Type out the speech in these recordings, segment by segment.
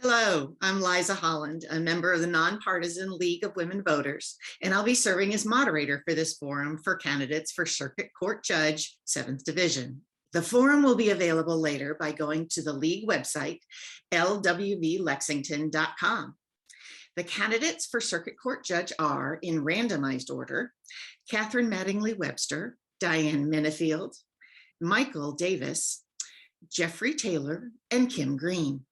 Hello, I'm Liza Holland, a member of the Nonpartisan League of Women Voters, and I'll be serving as moderator for this forum for candidates for Circuit Court Judge, 7th Division. The forum will be available later by going to the League website, lwvlexington.com. The candidates for Circuit Court Judge are, in randomized order, Kathryn Mattingly Webster, Dianne Minnifield, Michael Davis, Jeffrey Taylor, and Kim Green.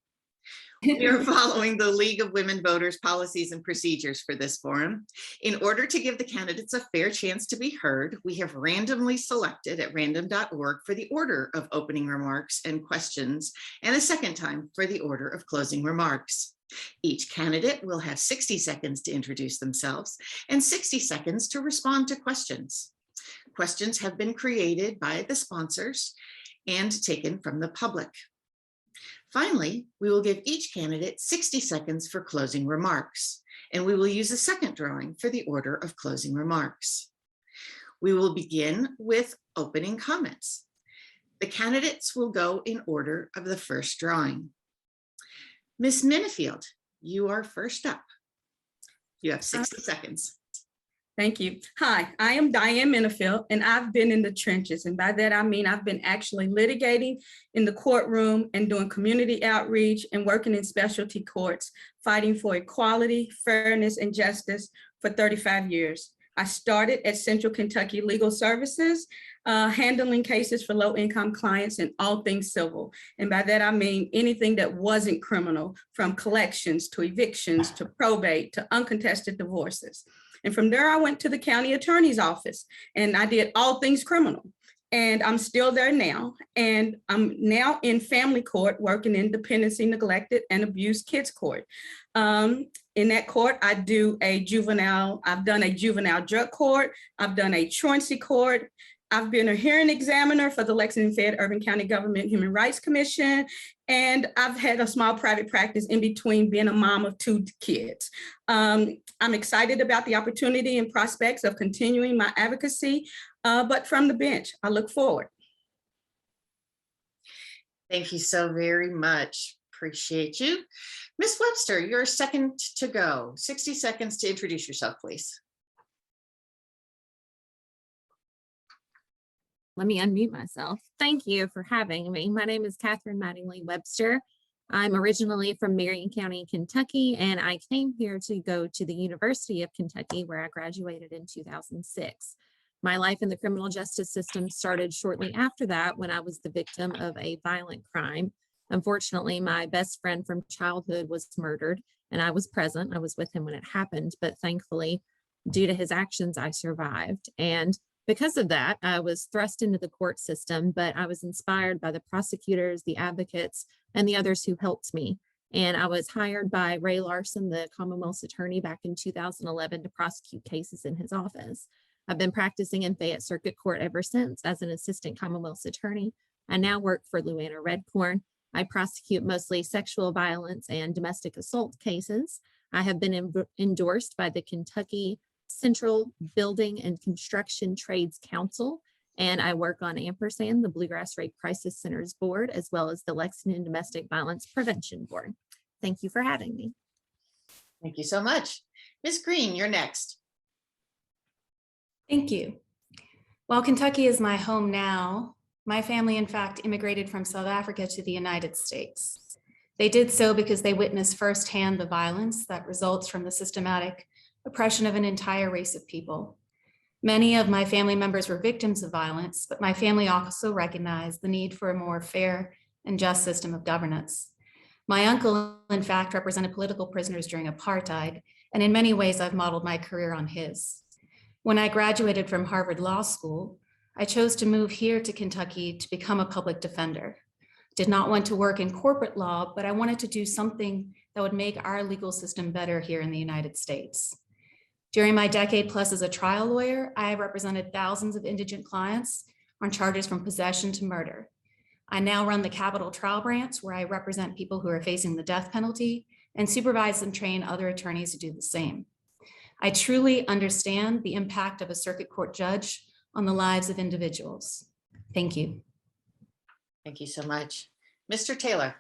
We are following the League of Women Voters policies and procedures for this forum. In order to give the candidates a fair chance to be heard, we have randomly selected at random.org for the order of opening remarks and questions, and a second time for the order of closing remarks. Each candidate will have 60 seconds to introduce themselves and 60 seconds to respond to questions. Questions have been created by the sponsors and taken from the public. Finally, we will give each candidate 60 seconds for closing remarks, and we will use a second drawing for the order of closing remarks. We will begin with opening comments. The candidates will go in order of the first drawing. Ms. Minnifield, you are first up. You have 60 seconds. Thank you. Hi, I am Dianne Minnifield, and I've been in the trenches. And by that, I mean I've been actually litigating in the courtroom and doing community outreach and working in specialty courts, fighting for equality, fairness, and justice for 35 years. I started at Central Kentucky Legal Services, handling cases for low-income clients and all things civil. And by that, I mean anything that wasn't criminal, from collections to evictions to probate to uncontested divorces. And from there, I went to the county attorney's office and I did all things criminal. And I'm still there now. And I'm now in family court working in dependency, neglected, and abused kids court. In that court, I do a juvenile, I've done a juvenile drug court, I've done a truancy court, I've been a hearing examiner for the Lexington Fayette Urban County Government Human Rights Commission, and I've had a small private practice in between being a mom of 2 kids. I'm excited about the opportunity and prospects of continuing my advocacy, but from the bench, I look forward. Thank you so very much. Appreciate you. Ms. Webster, you're second to go. 60 seconds to introduce yourself, please. Let me unmute myself. Thank you for having me. My name is Kathryn Mattingly Webster. I'm originally from Marion County, Kentucky, and I came here to go to the University of Kentucky, where I graduated in 2006. My life in the criminal justice system started shortly after that, when I was the victim of a violent crime. Unfortunately, my best friend from childhood was murdered, and I was present. I was with him when it happened, but thankfully, due to his actions, I survived. And because of that, I was thrust into the court system, but I was inspired by the prosecutors, the advocates, and the others who helped me. And I was hired by Ray Larson, the Commonwealth's attorney, back in 2011 to prosecute cases in his office. I've been practicing in Fayette Circuit Court ever since as an assistant Commonwealth's attorney. I now work for Luana Redcorn. I prosecute mostly sexual violence and domestic assault cases. I have been endorsed by the Kentucky Central Building and Construction Trades Council, and I work on Ampersand, the Bluegrass Rape Crisis Centers Board, as well as the Lexington Domestic Violence Prevention Board. Thank you for having me. Thank you so much. Ms. Green, you're next. Thank you. While Kentucky is my home now, my family, in fact, immigrated from South Africa to the United States. They did so because they witnessed firsthand the violence that results from the systematic oppression of an entire race of people. Many of my family members were victims of violence, but my family also recognized the need for a more fair and just system of governance. My uncle, in fact, represented political prisoners during apartheid, and in many ways, I've modeled my career on his. When I graduated from Harvard Law School, I chose to move here to Kentucky to become a public defender. Did not want to work in corporate law, but I wanted to do something that would make our legal system better here in the United States. During my decade plus as a trial lawyer, I have represented thousands of indigent clients on charges from possession to murder. I now run the Capital Trial Branch, where I represent people who are facing the death penalty and supervise and train other attorneys to do the same. I truly understand the impact of a circuit court judge on the lives of individuals. Thank you. Thank you so much. Mr. Taylor.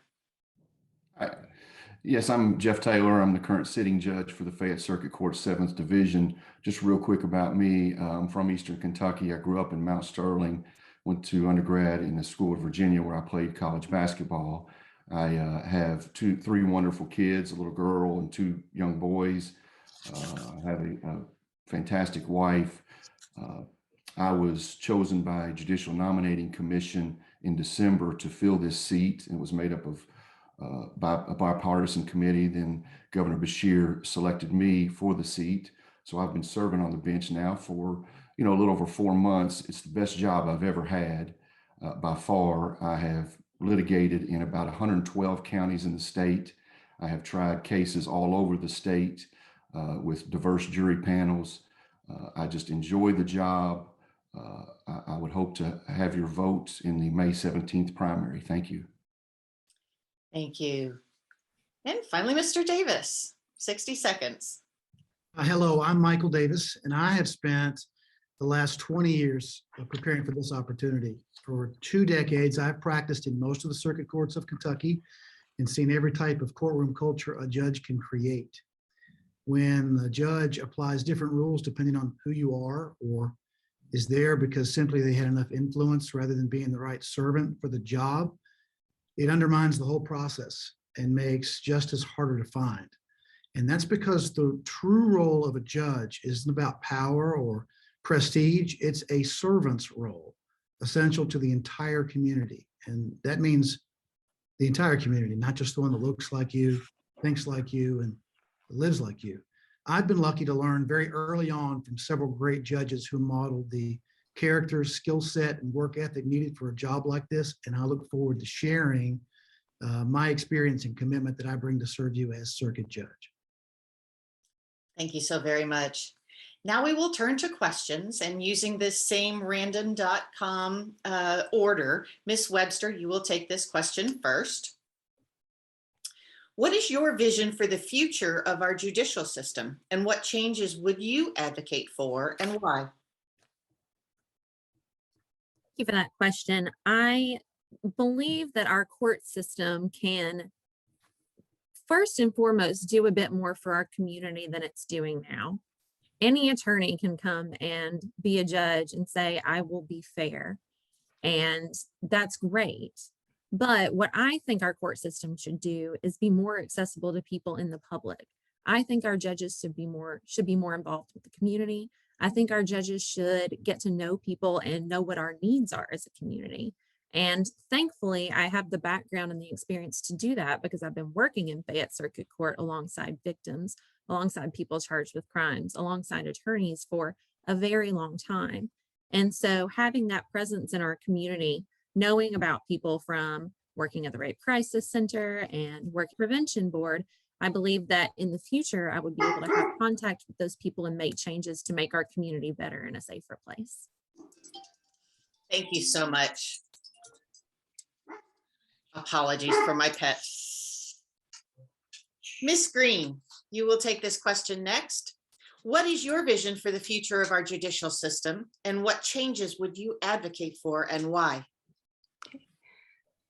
Yes, I'm Jeff Taylor. I'm the current sitting judge for the Fayette Circuit Court 7th Division. Just real quick about me, I'm from Eastern Kentucky. I grew up in Mount Sterling, went to undergrad in the School of Virginia where I played college basketball. I have three wonderful kids, a little girl and two young boys. I have a fantastic wife. I was chosen by Judicial Nominating Commission in December to fill this seat. It was made up of by a bipartisan committee. Then Governor Beshear selected me for the seat. So I've been serving on the bench now for, a little over 4 months. It's the best job I've ever had by far. I have litigated in about 112 counties in the state. I have tried cases all over the state with diverse jury panels. I just enjoy the job. I would hope to have your votes in the May 17th primary. Thank you. Thank you. And finally, Mr. Davis, 60 seconds. Hello, I'm Michael Davis, and I have spent the last 20 years preparing for this opportunity. For 2 decades, I've practiced in most of the circuit courts of Kentucky and seen every type of courtroom culture a judge can create. When the judge applies different rules depending on who you are, or is there because simply they had enough influence rather than being the right servant for the job, it undermines the whole process and makes justice harder to find. And that's because the true role of a judge isn't about power or prestige. It's a servant's role, essential to the entire community. And that means the entire community, not just the one that looks like you, thinks like you, and lives like you. I've been lucky to learn very early on from several great judges who modeled the character, skill set, and work ethic needed for a job like this. And I look forward to sharing my experience and commitment that I bring to serve you as circuit judge. Thank you so very much. Now we will turn to questions, and using this same random.com order, Ms. Webster, you will take this question first. What is your vision for the future of our judicial system, and what changes would you advocate for and why? Thank you for that question. I believe that our court system can first and foremost do a bit more for our community than it's doing now. Any attorney can come and be a judge and say, I will be fair. And that's great. But what I think our court system should do is be more accessible to people in the public. I think our judges should be more involved with the community. I think our judges should get to know people and know what our needs are as a community. And thankfully, I have the background and the experience to do that because I've been working in Fayette Circuit Court alongside victims, alongside people charged with crimes, alongside attorneys for a very long time. And so having that presence in our community, knowing about people from working at the Rape Crisis Center and Work Prevention Board, I believe that in the future, I would be able to have contact with those people and make changes to make our community better and a safer place. Thank you so much. Apologies for my pet. Ms. Green, you will take this question next. What is your vision for the future of our judicial system, and what changes would you advocate for and why?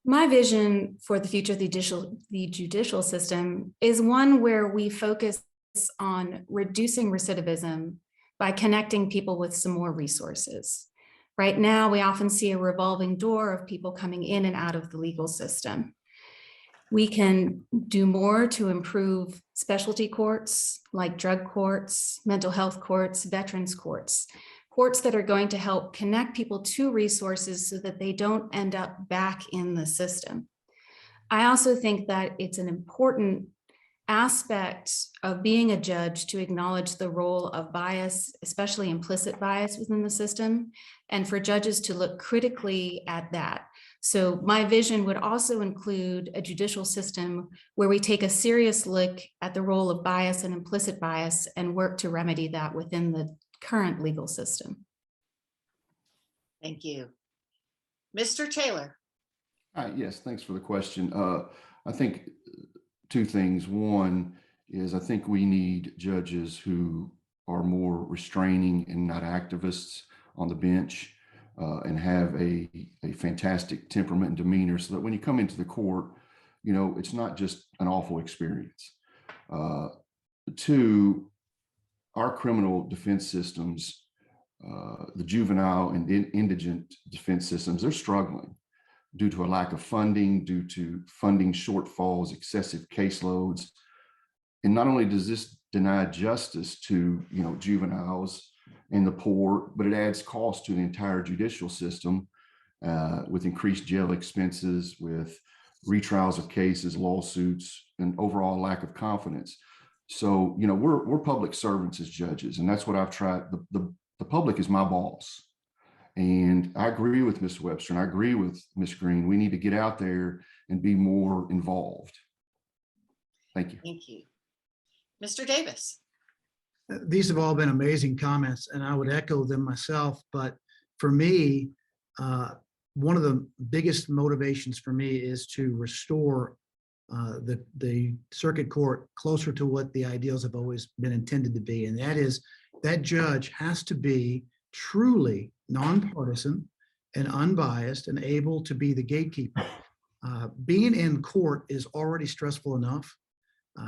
My vision for the future of the judicial system is one where we focus on reducing recidivism by connecting people with some more resources. Right now, we often see a revolving door of people coming in and out of the legal system. We can do more to improve specialty courts like drug courts, mental health courts, veterans courts, courts that are going to help connect people to resources so that they don't end up back in the system. I also think that it's an important aspect of being a judge to acknowledge the role of bias, especially implicit bias within the system, and for judges to look critically at that. So my vision would also include a judicial system where we take a serious look at the role of bias and implicit bias and work to remedy that within the current legal system. Thank you. Mr. Taylor. Yes, thanks for the question. I think 2 things. One is I think we need judges who are more restraining and not activists on the bench and have a fantastic temperament and demeanor so that when you come into the court, it's not just an awful experience. Two, our criminal defense systems, the juvenile and indigent defense systems, they're struggling due to a lack of funding, due to funding shortfalls, excessive caseloads. And not only does this deny justice to, juveniles and the poor, but it adds cost to the entire judicial system with increased jail expenses, with retrials of cases, lawsuits, and overall lack of confidence. So, we're public servants as judges, and that's what I've tried. The public is my boss. And I agree with Ms. Webster, and I agree with Ms. Green. We need to get out there and be more involved. Thank you. Thank you. Mr. Davis. These have all been amazing comments, and I would echo them myself. But for me, one of the biggest motivations for me is to restore the circuit court closer to what the ideals have always been intended to be. And that is, that judge has to be truly nonpartisan and unbiased and able to be the gatekeeper. Being in court is already stressful enough.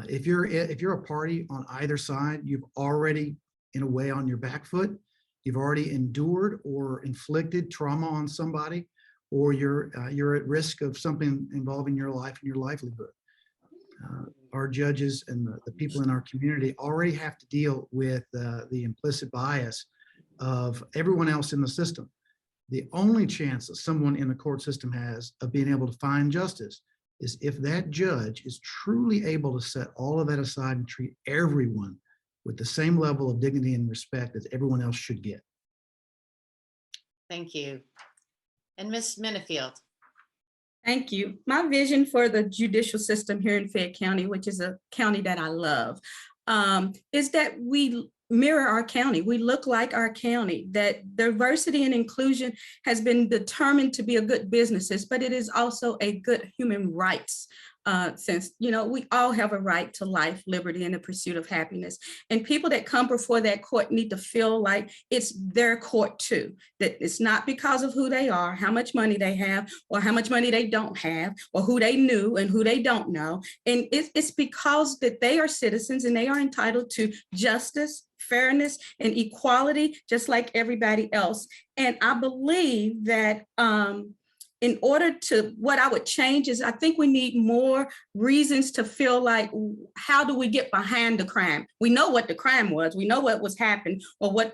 If you're a party on either side, you've already, in a way, on your back foot. You've already endured or inflicted trauma on somebody, or you're at risk of something involving your life and your livelihood. Our judges and the people in our community already have to deal with the implicit bias of everyone else in the system. The only chance that someone in the court system has of being able to find justice is if that judge is truly able to set all of that aside and treat everyone with the same level of dignity and respect as everyone else should get. Thank you. And Ms. Minnifield. Thank you. My vision for the judicial system here in Fayette County, which is a county that I love, is that we mirror our county. We look like our county, that diversity and inclusion has been determined to be a good business, but it is also a good human rights since, we all have a right to life, liberty, and the pursuit of happiness. And people that come before that court need to feel like it's their court too, that it's not because of who they are, how much money they have, or how much money they don't have, or who they knew and who they don't know. And it's because that they are citizens and they are entitled to justice, fairness, and equality, just like everybody else. And I believe that in order to, what I would change is I think we need more reasons to feel like, how do we get behind the crime? We know what the crime was, we know what was happened or what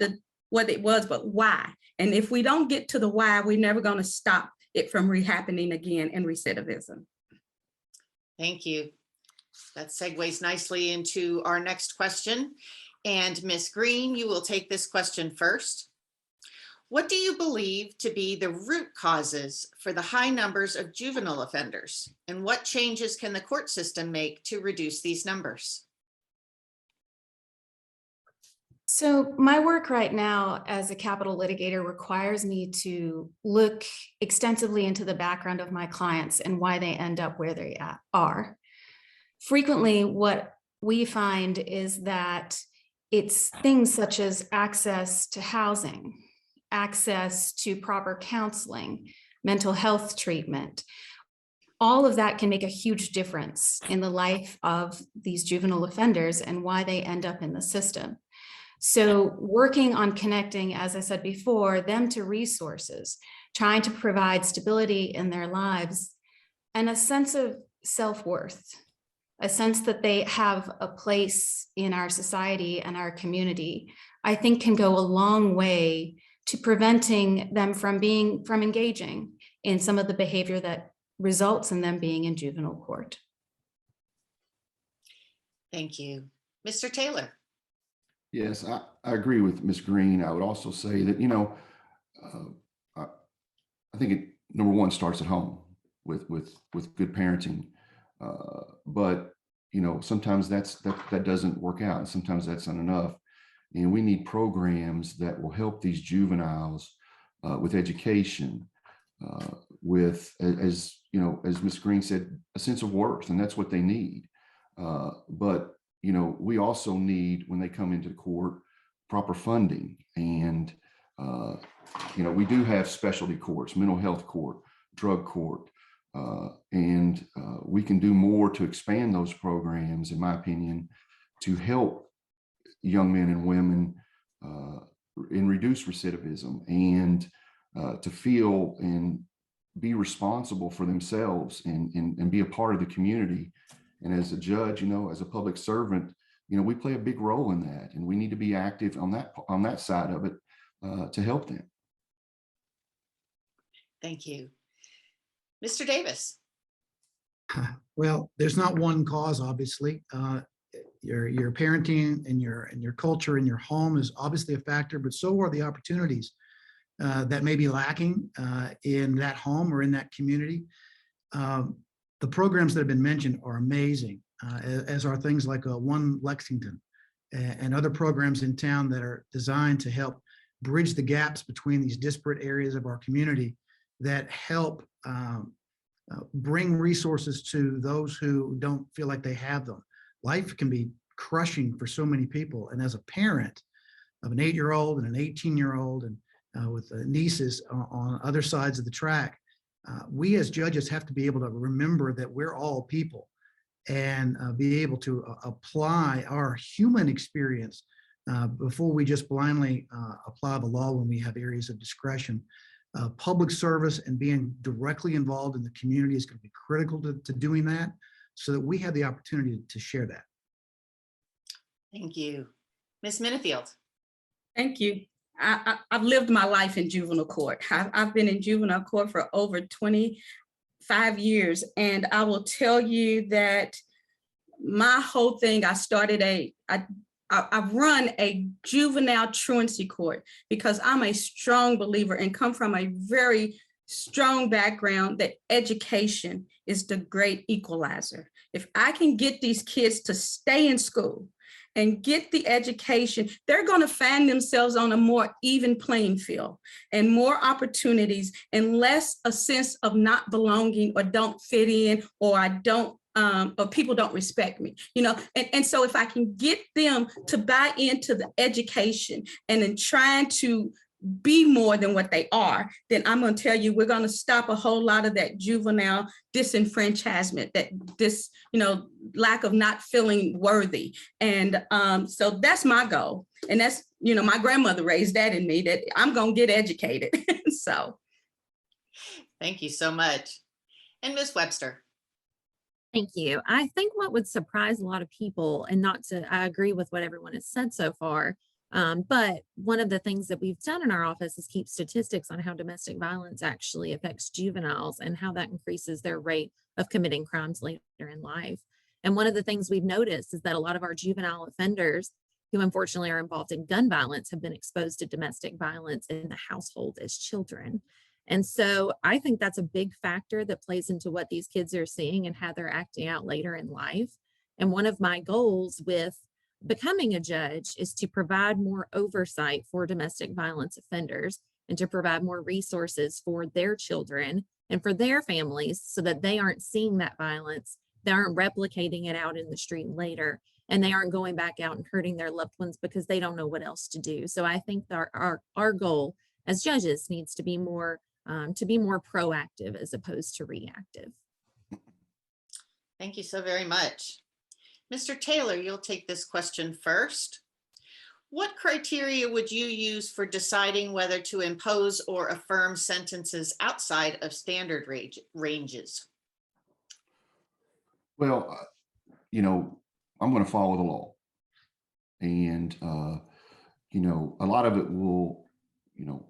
it was, but why? And if we don't get to the why, we're never going to stop it from rehappening again and recidivism. Thank you. That segues nicely into our next question. And Ms. Green, you will take this question first. What do you believe to be the root causes for the high numbers of juvenile offenders? And what changes can the court system make to reduce these numbers? So my work right now as a capital litigator requires me to look extensively into the background of my clients and why they end up where they are. Frequently, what we find is that it's things such as access to housing, access to proper counseling, mental health treatment. All of that can make a huge difference in the life of these juvenile offenders and why they end up in the system. So working on connecting, as I said before, them to resources, trying to provide stability in their lives and a sense of self-worth, a sense that they have a place in our society and our community, I think can go a long way to preventing them from engaging in some of the behavior that results in them being in juvenile court. Thank you. Mr. Taylor. Yes, I agree with Ms. Green. I would also say that, I think it, number one, starts at home with good parenting. But, sometimes that doesn't work out, and sometimes that's not enough. And we need programs that will help these juveniles with education, with, as Ms. Green said, a sense of worth, and that's what they need. But we also need, when they come into the court, proper funding. And, we do have specialty courts, mental health court, drug court, We can do more to expand those programs, in my opinion, to help young men and women and reduce recidivism and to feel and be responsible for themselves and be a part of the community. And as a judge, as a public servant, we play a big role in that, and we need to be active on that side of it to help them. Thank you. Mr. Davis. Well, there's not one cause, obviously. Your parenting and your culture in your home is obviously a factor, but so are the opportunities that may be lacking in that home or in that community. The programs that have been mentioned are amazing, as are things like One Lexington and other programs in town that are designed to help bridge the gaps between these disparate areas of our community that help bring resources to those who don't feel like they have them. Life can be crushing for so many people. And as a parent of an 8-year-old and an 18-year-old and with nieces on other sides of the track, we as judges have to be able to remember that we're all people and be able to apply our human experience before we just blindly apply the law when we have areas of discretion. Public service and being directly involved in the community is going to be critical to doing that, so that we have the opportunity to share that. Thank you. Ms. Minnifield. Thank you. I've lived my life in juvenile court. I've been in juvenile court for over 25 years. And I will tell you that my whole thing, I've run a juvenile truancy court because I'm a strong believer and come from a very strong background that education is the great equalizer. If I can get these kids to stay in school and get the education, they're going to find themselves on a more even playing field and more opportunities and less a sense of not belonging or don't fit in or I don't or people don't respect me, and so if I can get them to buy into the education and then trying to be more than what they are, then I'm going to tell you, we're going to stop a whole lot of that juvenile disenfranchisement, that this, lack of not feeling worthy. And so that's my goal. And that's, my grandmother raised that in me, that I'm going to get educated. So. Thank you so much. And Ms. Webster. Thank you. I think what would surprise a lot of people, and I agree with what everyone has said so far, but one of the things that we've done in our office is keep statistics on how domestic violence actually affects juveniles and how that increases their rate of committing crimes later in life. And one of the things we've noticed is that a lot of our juvenile offenders who unfortunately are involved in gun violence have been exposed to domestic violence in the household as children. And so I think that's a big factor that plays into what these kids are seeing and how they're acting out later in life. And one of my goals with becoming a judge is to provide more oversight for domestic violence offenders and to provide more resources for their children and for their families so that they aren't seeing that violence, they aren't replicating it out in the street later, and they aren't going back out and hurting their loved ones because they don't know what else to do. So I think that our goal as judges needs to be more proactive as opposed to reactive. Thank you so very much. Mr. Taylor, you'll take this question first. What criteria would you use for deciding whether to impose or affirm sentences outside of standard ranges? Well, I'm going to follow the law. And, a lot of it will,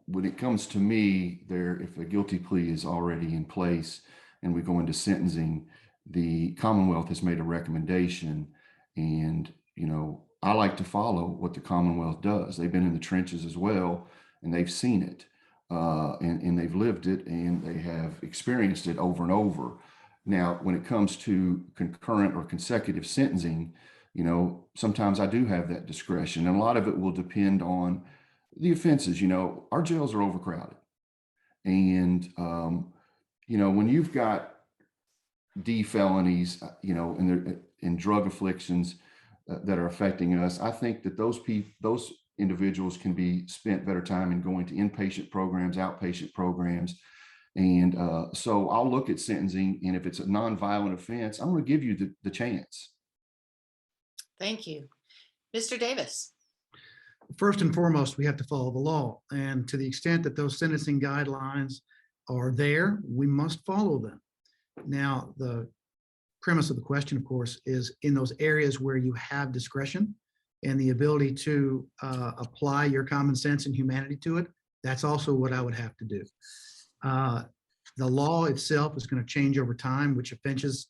when it comes to me there, if a guilty plea is already in place and we go into sentencing, the Commonwealth has made a recommendation, and, I like to follow what the Commonwealth does. They've been in the trenches as well, and they've seen it, and they've lived it, and they have experienced it over and over. Now, when it comes to concurrent or consecutive sentencing, sometimes I do have that discretion, and a lot of it will depend on the offenses. Our jails are overcrowded, and, when you've got D felonies, and drug afflictions that are affecting us, I think that those individuals can be spent better time in going to inpatient programs, outpatient programs, And so I'll look at sentencing, and if it's a nonviolent offense, I'm going to give you the chance. Thank you. Mr. Davis. First and foremost, we have to follow the law. And to the extent that those sentencing guidelines are there, we must follow them. Now, the premise of the question, of course, is in those areas where you have discretion and the ability to apply your common sense and humanity to it, that's also what I would have to do. The law itself is going to change over time, which offenses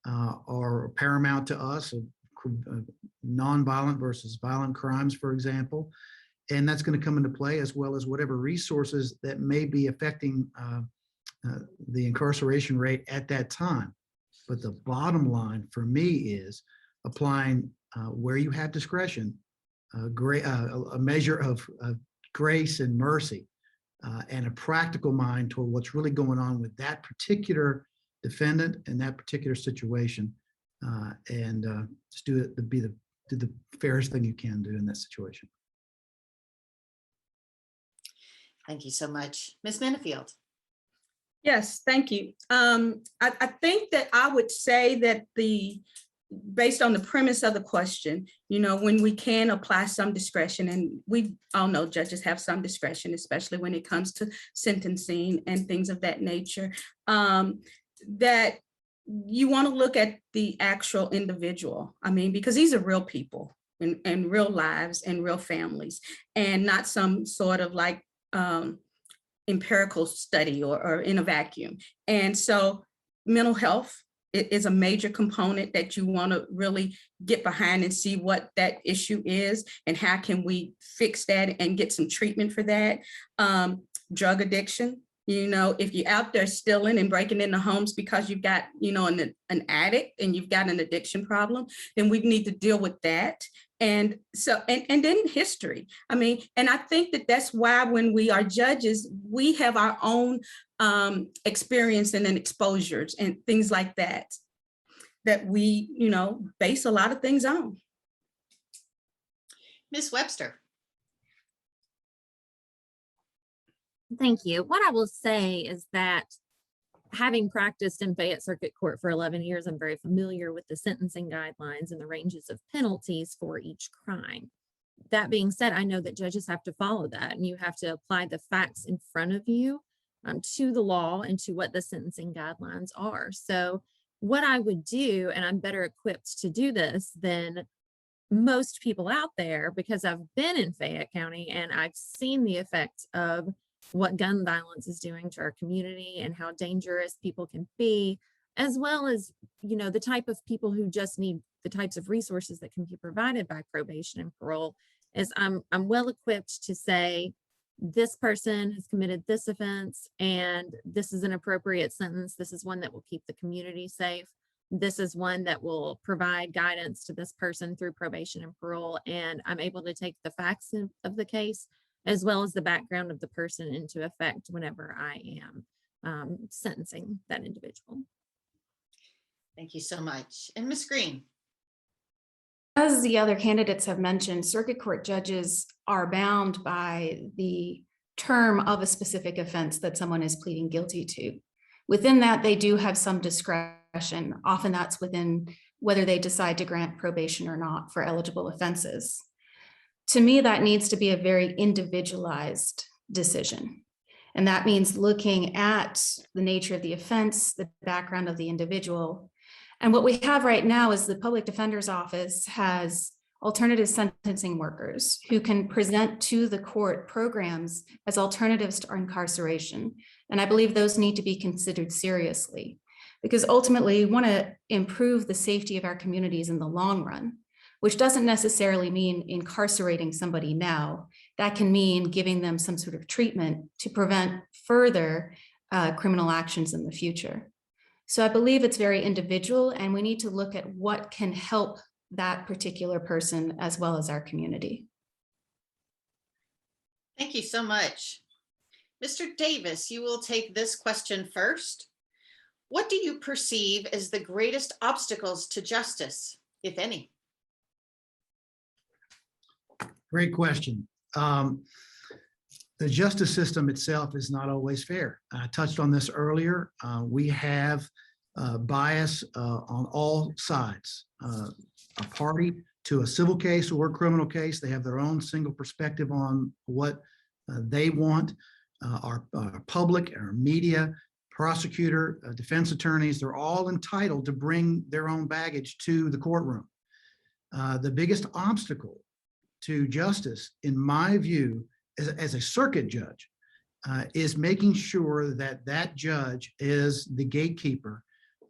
are paramount to us, nonviolent versus violent crimes, for example. And that's going to come into play, as well as whatever resources that may be affecting the incarceration rate at that time. But the bottom line for me is applying where you have discretion, a measure of grace and mercy, and a practical mind toward what's really going on with that particular defendant and that particular situation, and just do the fairest thing you can do in that situation. Thank you so much. Ms. Minnifield. Yes, thank you. I think that I would say that based on the premise of the question, when we can apply some discretion, and we all know judges have some discretion, especially when it comes to sentencing and things of that nature, that you want to look at the actual individual. I mean, because these are real people and real lives and real families, and not some sort of like empirical study or in a vacuum. And so mental health is a major component that you want to really get behind and see what that issue is and how can we fix that and get some treatment for that. Drug addiction, if you're out there stealing and breaking into homes because you've got, an addict and you've got an addiction problem, then we need to deal with that. And so, and then history. I mean, and I think that that's why when we are judges, we have our own experience and then exposures and things like that we, base a lot of things on. Ms. Webster. Thank you. What I will say is that having practiced in Fayette Circuit Court for 11 years, I'm very familiar with the sentencing guidelines and the ranges of penalties for each crime. That being said, I know that judges have to follow that, and you have to apply the facts in front of you to the law and to what the sentencing guidelines are. So what I would do, and I'm better equipped to do this than most people out there, because I've been in Fayette County and I've seen the effects of what gun violence is doing to our community and how dangerous people can be, as well as, the type of people who just need the types of resources that can be provided by probation and parole. Is I'm well equipped to say, this person has committed this offense and this is an appropriate sentence. This is one that will keep the community safe. This is one that will provide guidance to this person through probation and parole. And I'm able to take the facts of the case as well as the background of the person into effect whenever I am sentencing that individual. Thank you so much. And Ms. Green. As the other candidates have mentioned, circuit court judges are bound by the term of a specific offense that someone is pleading guilty to. Within that, they do have some discretion. Often that's within whether they decide to grant probation or not for eligible offenses. To me, that needs to be a very individualized decision. And that means looking at the nature of the offense, the background of the individual. And what we have right now is the Public Defender's Office has alternative sentencing workers who can present to the court programs as alternatives to incarceration. And I believe those need to be considered seriously, because ultimately we want to improve the safety of our communities in the long run, which doesn't necessarily mean incarcerating somebody now. That can mean giving them some sort of treatment to prevent further criminal actions in the future. So I believe it's very individual, and we need to look at what can help that particular person as well as our community. Thank you so much. Mr. Davis, you will take this question first. What do you perceive as the greatest obstacles to justice, if any? Great question. The The justice system itself is not always fair. I touched on this earlier. We have bias on all sides. A party to a civil case or a criminal case, they have their own single perspective on what they want. Our public, our media, prosecutor, defense attorneys, they're all entitled to bring their own baggage to the courtroom. The biggest obstacle to justice, in my view, as a circuit judge, is making sure that that judge is the gatekeeper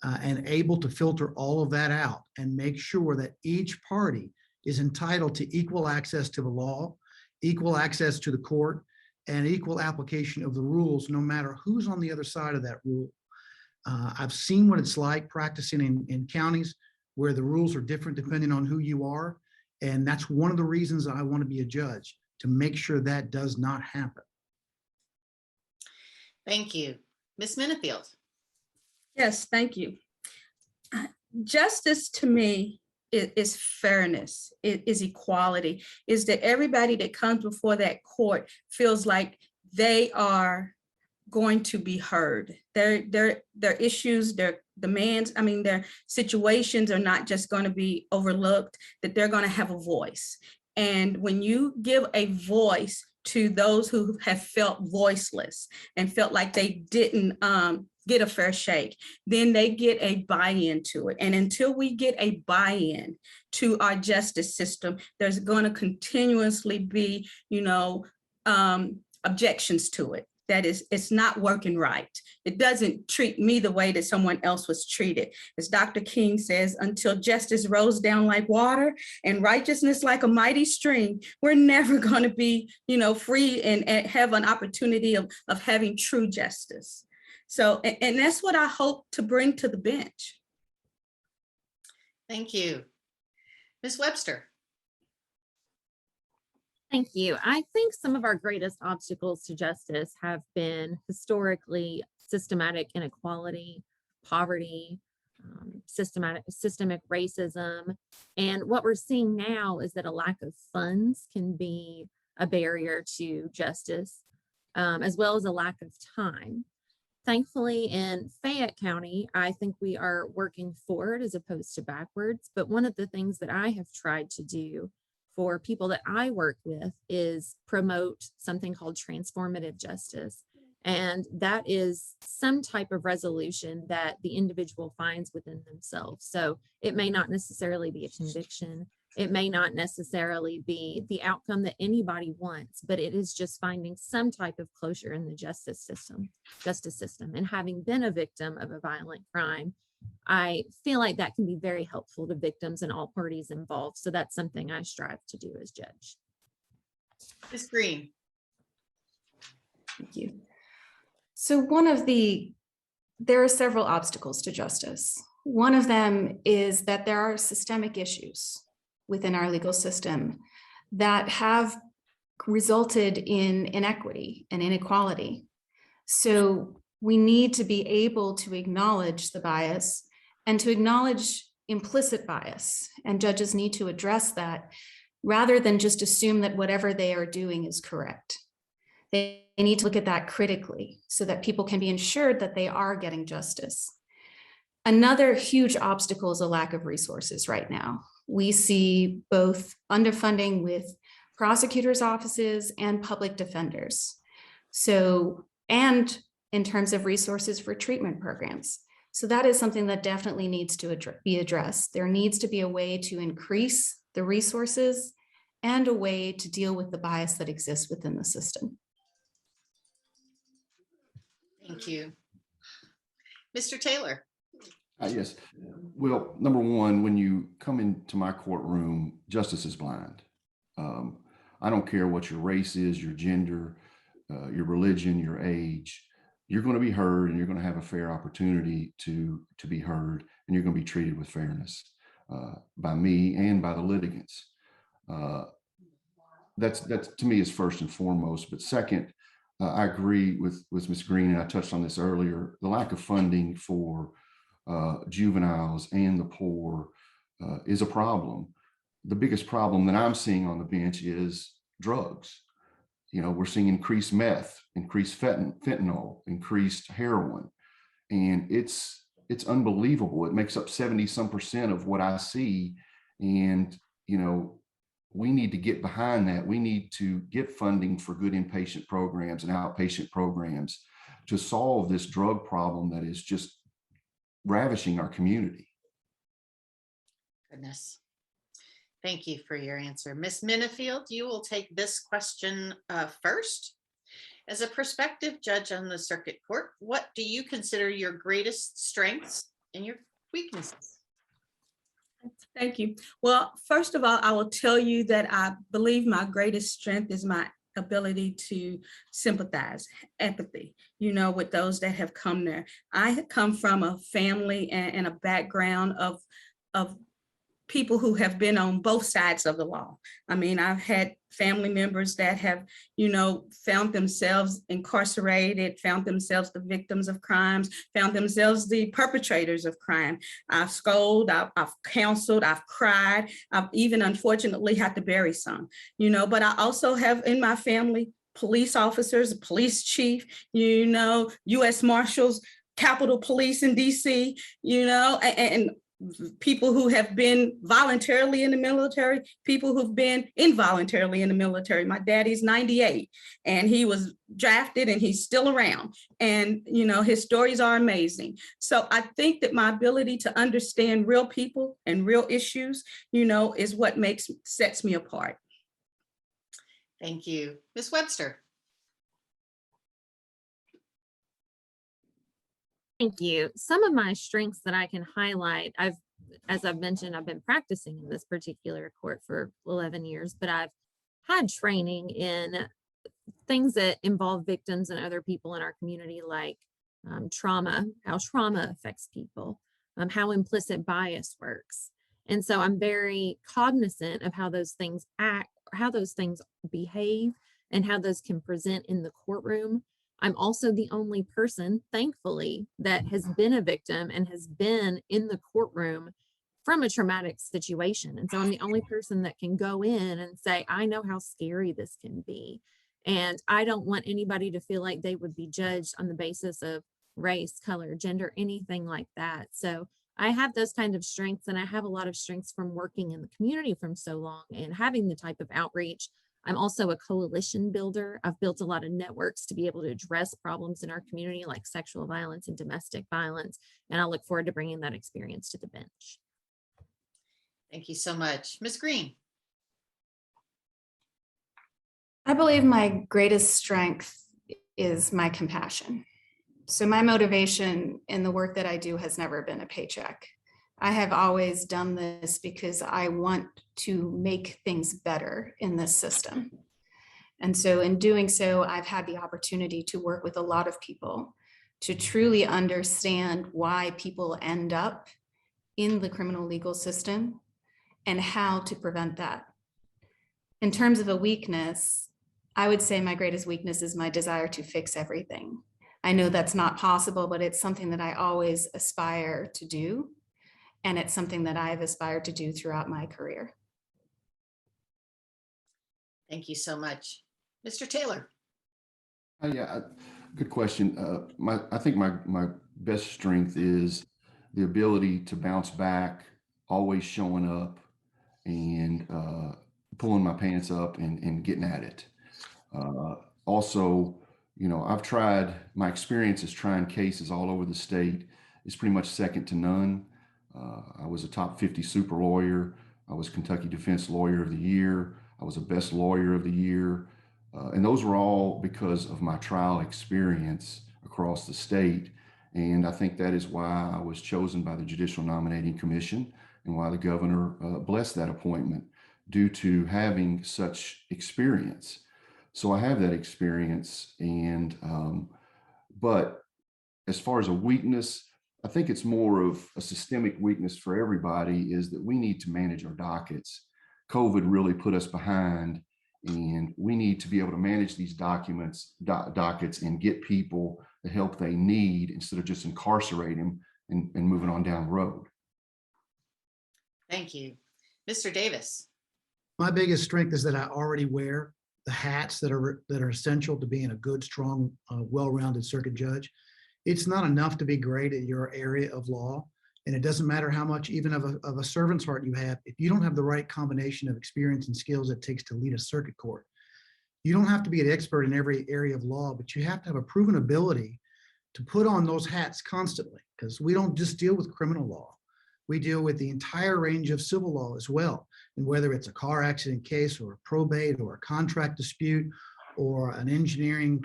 and able to filter all of that out and make sure that each party is entitled to equal access to the law, equal access to the court, and equal application of the rules, no matter who's on the other side of that rule. I've seen what it's like practicing in counties where the rules are different depending on who you are. And that's one of the reasons I want to be a judge, to make sure that does not happen. Thank you. Ms. Minnifield. Yes, thank you. Justice to me is fairness, is equality, is that everybody that comes before that court feels like they are going to be heard. Their issues, their demands, their situations are not just going to be overlooked, that they're going to have a voice. And when you give a voice to those who have felt voiceless and felt like they didn't get a fair shake, then they get a buy-in to it. And until we get a buy-in to our justice system, there's going to continuously be, objections to it. That is, it's not working right. It doesn't treat me the way that someone else was treated. As Dr. King says, until justice rolls down like water and righteousness like a mighty stream, we're never going to be, free and have an opportunity of having true justice. So, and that's what I hope to bring to the bench. Thank you. Ms. Webster. Thank you. I think some of our greatest obstacles to justice have been historically systematic inequality, poverty, systemic racism. And what we're seeing now is that a lack of funds can be a barrier to justice, as well as a lack of time. Thankfully, in Fayette County, I think we are working forward as opposed to backwards. But one of the things that I have tried to do for people that I work with is promote something called transformative justice. And that is some type of resolution that the individual finds within themselves. So it may not necessarily be a conviction. It may not necessarily be the outcome that anybody wants, but it is just finding some type of closure in the justice system. And having been a victim of a violent crime, I feel like that can be very helpful to victims and all parties involved. So that's something I strive to do as judge. Ms. Green. Thank you. So there are several obstacles to justice. One of them is that there are systemic issues within our legal system that have resulted in inequity and inequality. So we need to be able to acknowledge the bias and to acknowledge implicit bias, and judges need to address that rather than just assume that whatever they are doing is correct. They need to look at that critically so that people can be ensured that they are getting justice. Another huge obstacle is a lack of resources right now. We see both underfunding with prosecutors' offices and public defenders. So, and in terms of resources for treatment programs. So that is something that definitely needs to be addressed. There needs to be a way to increase the resources and a way to deal with the bias that exists within the system. Thank you. Mr. Taylor. Yes. Well, number one, when you come into my courtroom, justice is blind. I don't care what your race is, your gender, your religion, your age. You're going to be heard, and you're going to have a fair opportunity to be heard, and you're going to be treated with fairness by me and by the litigants. That's to me is first and foremost. But second, I agree with Ms. Green, and I touched on this earlier. The lack of funding for juveniles and the poor is a problem. The biggest problem that I'm seeing on the bench is drugs. we're seeing increased meth, increased fentanyl, increased heroin, and it's unbelievable. It makes up 70% of what I see. And, we need to get behind that. We need to get funding for good inpatient programs and outpatient programs to solve this drug problem that is just ravishing our community. Goodness. Thank you for your answer. Ms. Minnifield, you will take this question first. As a prospective judge on the circuit court, what do you consider your greatest strengths and your weaknesses? Thank you. Well, first of all, I will tell you that I believe my greatest strength is my ability to sympathize, empathy, with those that have come there. I have come from a family and a background of people who have been on both sides of the law. I mean, I've had family members that have, found themselves incarcerated, found themselves the victims of crimes, found themselves the perpetrators of crime. I've scolded, I've counseled, I've cried. I've even unfortunately had to bury some, but I also have in my family police officers, police chief, U.S. Marshals, Capitol Police in DC, and people who have been voluntarily in the military, people who've been involuntarily in the military. My daddy's 98 and he was drafted and he's still around. And, his stories are amazing. So I think that my ability to understand real people and real issues, is what sets me apart. Thank you. Ms. Webster. Thank you. Some of my strengths that I can highlight, as I've mentioned, I've been practicing in this particular court for 11 years, but I've had training in things that involve victims and other people in our community, like trauma, how trauma affects people, how implicit bias works. And so I'm very cognizant of how those things act, how those things behave, and how those can present in the courtroom. I'm also the only person, thankfully, that has been a victim and has been in the courtroom from a traumatic situation. And so I'm the only person that can go in and say, I know how scary this can be. And I don't want anybody to feel like they would be judged on the basis of race, color, gender, anything like that. So I have those kind of strengths, and I have a lot of strengths from working in the community from so long and having the type of outreach. I'm also a coalition builder. I've built a lot of networks to be able to address problems in our community like sexual violence and domestic violence. And I look forward to bringing that experience to the bench. Thank you so much. Ms. Green. I believe my greatest strength is my compassion. So my motivation in the work that I do has never been a paycheck. I have always done this because I want to make things better in this system. And so in doing so, I've had the opportunity to work with a lot of people to truly understand why people end up in the criminal legal system and how to prevent that. In terms of a weakness, I would say my greatest weakness is my desire to fix everything. I know that's not possible, but it's something that I always aspire to do. And it's something that I've aspired to do throughout my career. Thank you so much. Mr. Taylor. Yeah, good question. I think my best strength is the ability to bounce back, always showing up and pulling my pants up and getting at it. Also, my experience is trying cases all over the state is pretty much second to none. I was a top 50 super lawyer. I was Kentucky Defense Lawyer of the Year. I was a Best Lawyer of the Year. And those were all because of my trial experience across the state. And I think that is why I was chosen by the Judicial Nominating Commission and why the governor blessed that appointment, due to having such experience. So I have that experience. And, but as far as a weakness, I think it's more of a systemic weakness for everybody, is that we need to manage our dockets. COVID really put us behind, and we need to be able to manage these dockets and get people the help they need instead of just incarcerating them and moving on down the road. Thank you. Mr. Davis. My biggest strength is that I already wear the hats that are essential to being a good, strong, well-rounded circuit judge. It's not enough to be great at your area of law. And it doesn't matter how much even of a servant's heart you have, if you don't have the right combination of experience and skills it takes to lead a circuit court. You don't have to be an expert in every area of law, but you have to have a proven ability to put on those hats constantly, because we don't just deal with criminal law. We deal with the entire range of civil law as well. And whether it's a car accident case or a probate or a contract dispute or an engineering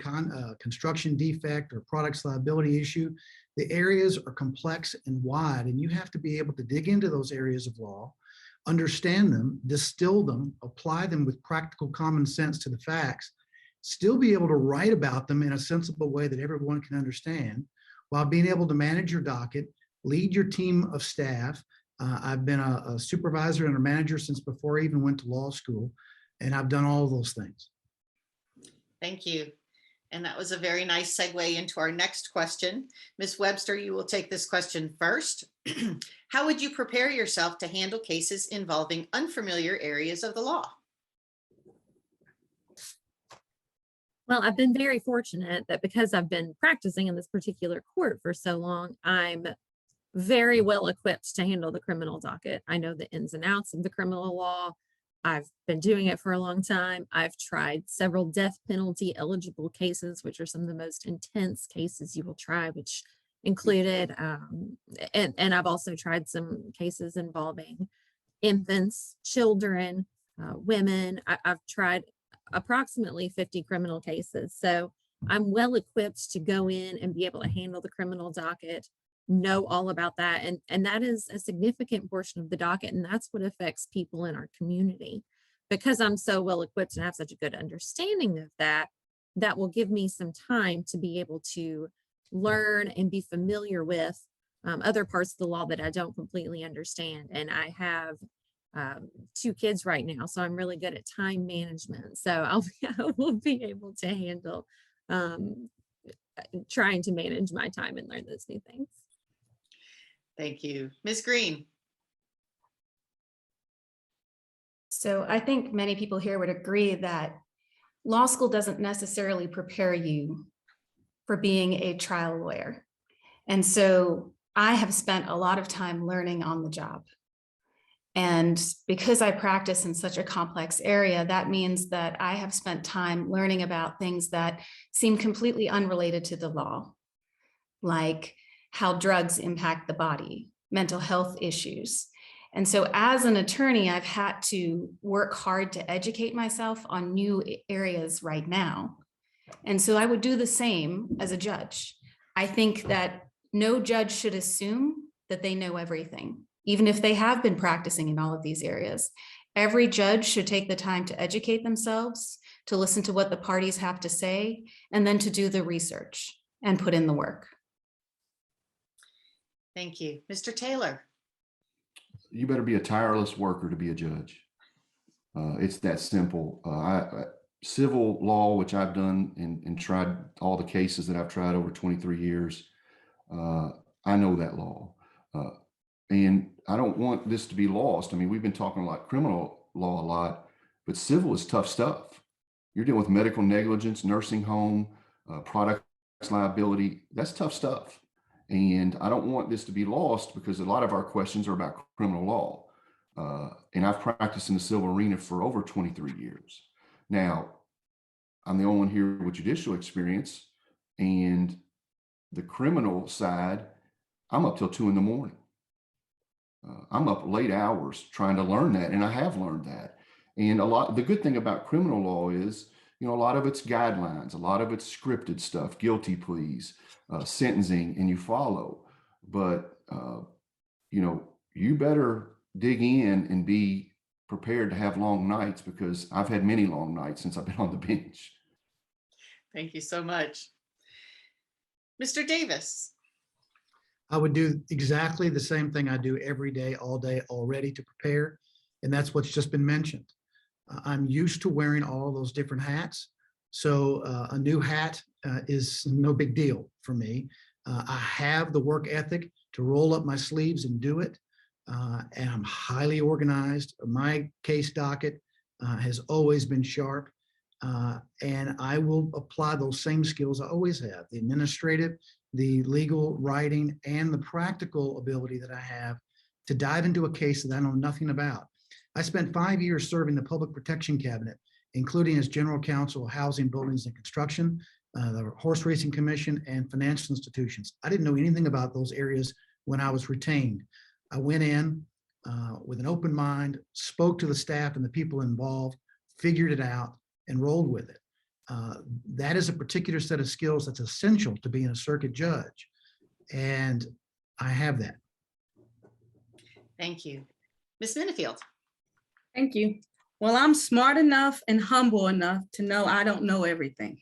construction defect or products liability issue, the areas are complex and wide, and you have to be able to dig into those areas of law, understand them, distill them, apply them with practical common sense to the facts, still be able to write about them in a sensible way that everyone can understand, while being able to manage your docket, lead your team of staff. I've been a supervisor and a manager since before I even went to law school, and I've done all of those things. Thank you. And that was a very nice segue into our next question. Ms. Webster, you will take this question first. How would you prepare yourself to handle cases involving unfamiliar areas of the law? Well, I've been very fortunate that because I've been practicing in this particular court for so long, I'm very well equipped to handle the criminal docket. I know the ins and outs of the criminal law. I've been doing it for a long time. I've tried several death penalty eligible cases, which are some of the most intense cases you will try, which included, and I've also tried some cases involving infants, children, women. I've tried approximately 50 criminal cases. So I'm well equipped to go in and be able to handle the criminal docket, know all about that. And that is a significant portion of the docket. And that's what affects people in our community. Because I'm so well equipped and have such a good understanding of that, that will give me some time to be able to learn and be familiar with other parts of the law that I don't completely understand. And I have 2 kids right now, so I'm really good at time management. So I will be able to handle trying to manage my time and learn those new things. Thank you. Ms. Green. So I think many people here would agree that law school doesn't necessarily prepare you for being a trial lawyer. And so I have spent a lot of time learning on the job. And because I practice in such a complex area, that means that I have spent time learning about things that seem completely unrelated to the law, like how drugs impact the body, mental health issues. And so as an attorney, I've had to work hard to educate myself on new areas right now. And so I would do the same as a judge. I think that no judge should assume that they know everything, even if they have been practicing in all of these areas. Every judge should take the time to educate themselves, to listen to what the parties have to say, and then to do the research and put in the work. Thank you. Mr. Taylor. You better be a tireless worker to be a judge. It's that simple. Civil law, which I've done and tried all the cases that I've tried over 23 years, I know that law. And I don't want this to be lost. I mean, we've been talking about criminal law a lot, but civil is tough stuff. You're dealing with medical negligence, nursing home, product liability. That's tough stuff. And I don't want this to be lost because a lot of our questions are about criminal law. And I've practiced in the civil arena for over 23 years. Now, I'm the only one here with judicial experience, and the criminal side, I'm up till 2 a.m. I'm up late hours trying to learn that, and I have learned that. And the good thing about criminal law is, a lot of it's guidelines, a lot of it's scripted stuff, guilty pleas, sentencing, and you follow. But, you better dig in and be prepared to have long nights, because I've had many long nights since I've been on the bench. Thank you so much. Mr. Davis. I would do exactly the same thing I do every day, all day already to prepare. And that's what's just been mentioned. I'm used to wearing all those different hats. So a new hat is no big deal for me. I have the work ethic to roll up my sleeves and do it. And I'm highly organized. My case docket has always been sharp. And I will apply those same skills I always have, the administrative, the legal, writing, and the practical ability that I have to dive into a case that I know nothing about. I spent 5 years serving the Public Protection Cabinet, including as General Counsel of Housing, Buildings, and Construction, the Horse Racing Commission, and financial institutions. I didn't know anything about those areas when I was retained. I went in with an open mind, spoke to the staff and the people involved, figured it out, and rolled with it. That is a particular set of skills that's essential to being a circuit judge. And I have that. Thank you. Ms. Minnifield. Thank you. Well, I'm smart enough and humble enough to know I don't know everything,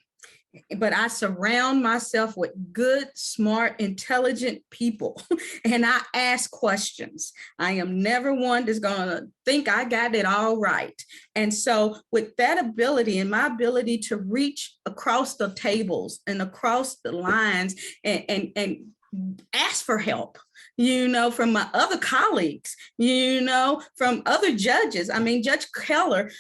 but I surround myself with good, smart, intelligent people, and I ask questions. I am never one that's going to think I got it all right. And so with that ability and my ability to reach across the tables and across the lines and ask for help, from my other colleagues, from other judges. I mean, Judge Keller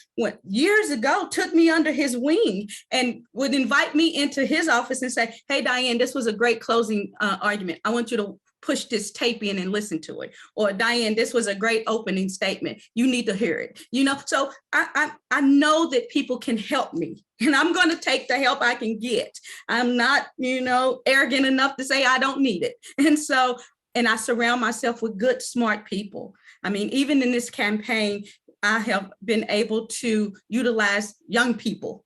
years ago took me under his wing and would invite me into his office and say, hey, Dianne, this was a great closing argument. I want you to push this tape in and listen to it. Or Dianne, this was a great opening statement. You need to hear it. So I know that people can help me, and I'm going to take the help I can get. I'm not, arrogant enough to say I don't need it. And I surround myself with good, smart people. I mean, even in this campaign, I have been able to utilize young people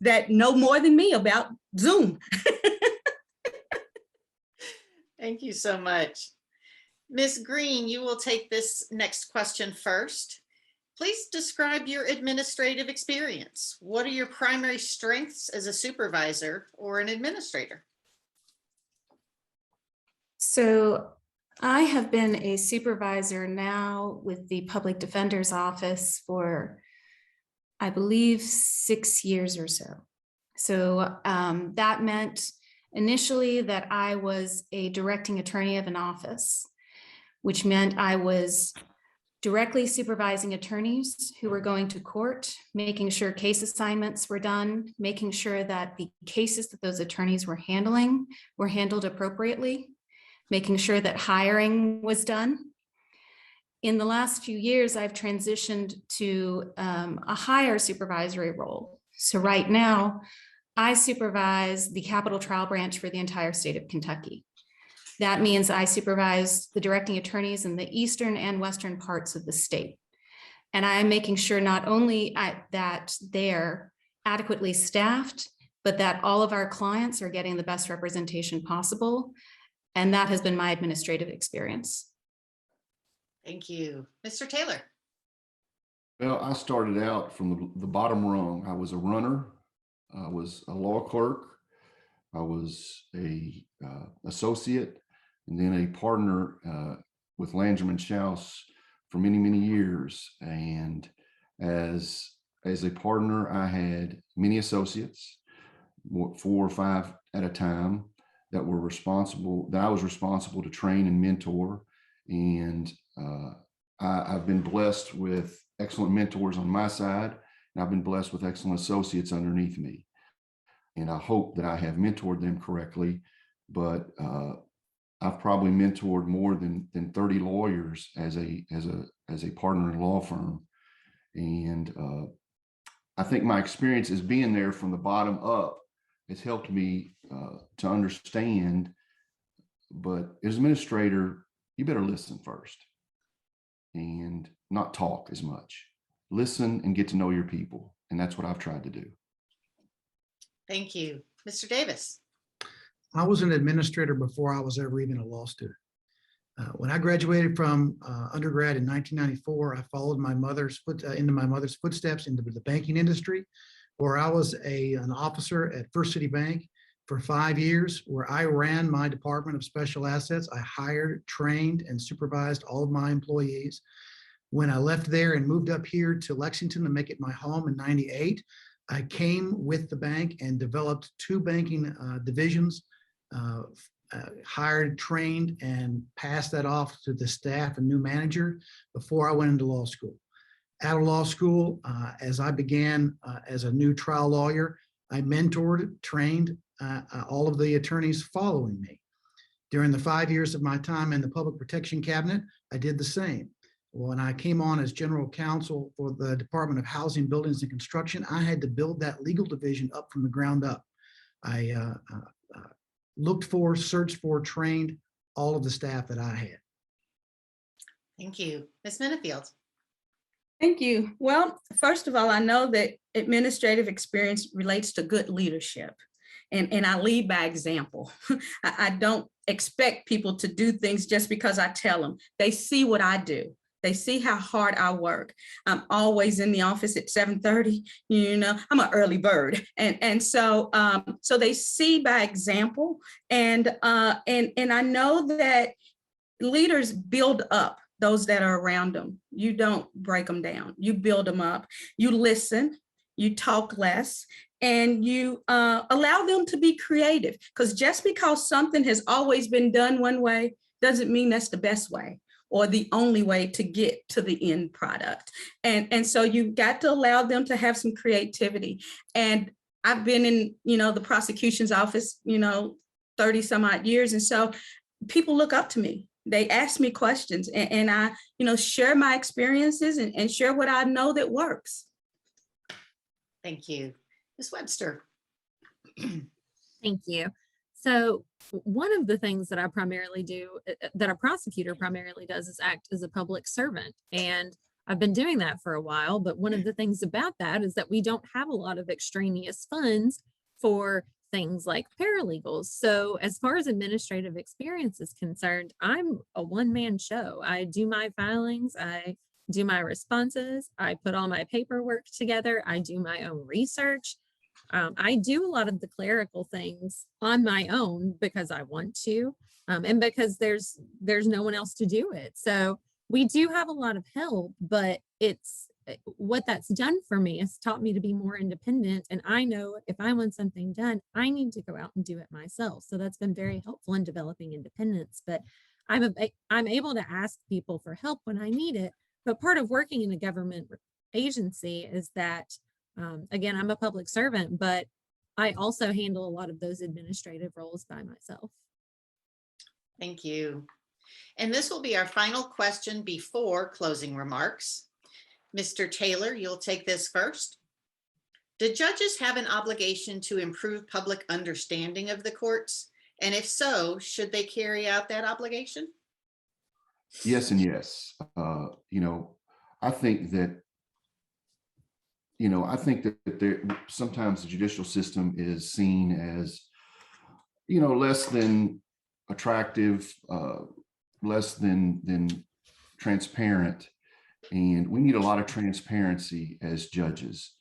that know more than me about Zoom. Thank you so much. Ms. Green, you will take this next question first. Please describe your administrative experience. What are your primary strengths as a supervisor or an administrator? So I have been a supervisor now with the Public Defender's Office for, I believe, 6 years or so. So that meant initially that I was a directing attorney of an office, which meant I was directly supervising attorneys who were going to court, making sure case assignments were done, making sure that the cases that those attorneys were handling were handled appropriately, making sure that hiring was done. In the last few years, I've transitioned to a higher supervisory role. So right now, I supervise the capital trial branch for the entire state of Kentucky. That means I supervise the directing attorneys in the eastern and western parts of the state. And I'm making sure not only that they're adequately staffed, but that all of our clients are getting the best representation possible. And that has been my administrative experience. Thank you. Mr. Taylor. Well, I started out from the bottom rung. I was a runner. I was a law clerk. I was a associate, and then a partner with Landrum & Schaus for many, many years. And as a partner, I had many associates, 4 or 5 at a time, that I was responsible to train and mentor. And I've been blessed with excellent mentors on my side, and I've been blessed with excellent associates underneath me. And I hope that I have mentored them correctly, but I've probably mentored more than 30 lawyers as a partner in a law firm. And I think my experience as being there from the bottom up has helped me to understand, but as administrator, you better listen first and not talk as much. Listen and get to know your people. And that's what I've tried to do. Thank you. Mr. Davis. I was an administrator before I was ever even a law student. When I graduated from undergrad in 1994, I followed into my mother's footsteps into the banking industry, where I was an officer at First City Bank for 5 years, where I ran my department of special assets. I hired, trained, and supervised all of my employees. When I left there and moved up here to Lexington to make it my home in '98, I came with the bank and developed 2 banking divisions, hired, trained, and passed that off to the staff and new manager before I went into law school. Out of law school, as I began as a new trial lawyer, I mentored, trained all of the attorneys following me. During the 5 years of my time in the Public Protection Cabinet, I did the same. When I came on as general counsel for the Department of Housing, Buildings, and Construction, I had to build that legal division up from the ground up. I looked for, searched for, trained all of the staff that I had. Thank you. Ms. Minnifield. Thank you. Well, first of all, I know that administrative experience relates to good leadership, and I lead by example. I don't expect people to do things just because I tell them. They see what I do. They see how hard I work. I'm always in the office at 7:30. You know, I'm an early bird, and so they see by example, and I know that leaders build up those that are around them. You don't break them down. You build them up. You listen. You talk less, and you allow them to be creative. Because just because something has always been done one way doesn't mean that's the best way or the only way to get to the end product. And so you've got to allow them to have some creativity. And I've been in, the prosecution's office, 30 some odd years. And so people look up to me. They ask me questions, and I, share my experiences and share what I know that works. Thank you. Ms. Webster. Thank you. So one of the things that I primarily do, that a prosecutor primarily does, is act as a public servant. And I've been doing that for a while, but one of the things about that is that we don't have a lot of extraneous funds for things like paralegals. So as far as administrative experience is concerned, I'm a one-man show. I do my filings, I do my responses, I put all my paperwork together, I do my own research. I do a lot of the clerical things on my own because I want to, and because there's no one else to do it. So we do have a lot of help, but it's what that's done for me has taught me to be more independent. And I know if I want something done, I need to go out and do it myself. So that's been very helpful in developing independence. But I'm able to ask people for help when I need it. But part of working in a government agency is that, again, I'm a public servant, but I also handle a lot of those administrative roles by myself. Thank you. And this will be our final question before closing remarks. Mr. Taylor, you'll take this first. Do judges have an obligation to improve public understanding of the courts? And if so, should they carry out that obligation? Yes and yes. I think that there sometimes the judicial system is seen as, less than attractive, less than transparent. And we need a lot of transparency as judges.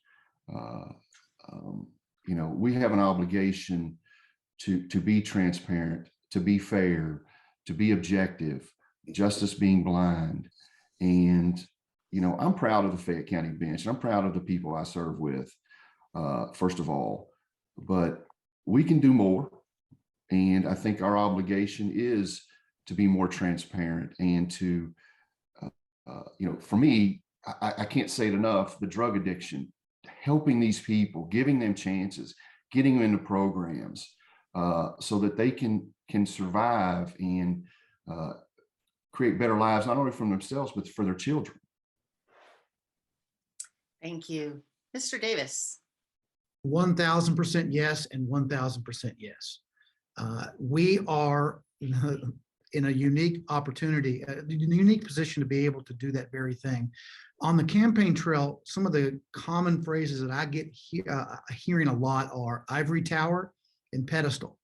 We have an obligation to be transparent, to be fair, to be objective, justice being blind. And, I'm proud of the Fayette County bench, and I'm proud of the people I serve with, first of all, but we can do more. And I think our obligation is to be more transparent and to, for me, I can't say it enough, the drug addiction, helping these people, giving them chances, getting them into programs so that they can survive and create better lives, not only for themselves, but for their children. Thank you. Mr. Davis. 1,000% yes, and 1,000% yes. We are in a unique opportunity, a unique position to be able to do that very thing. On the campaign trail, some of the common phrases that I get hearing a lot are ivory tower and pedestal.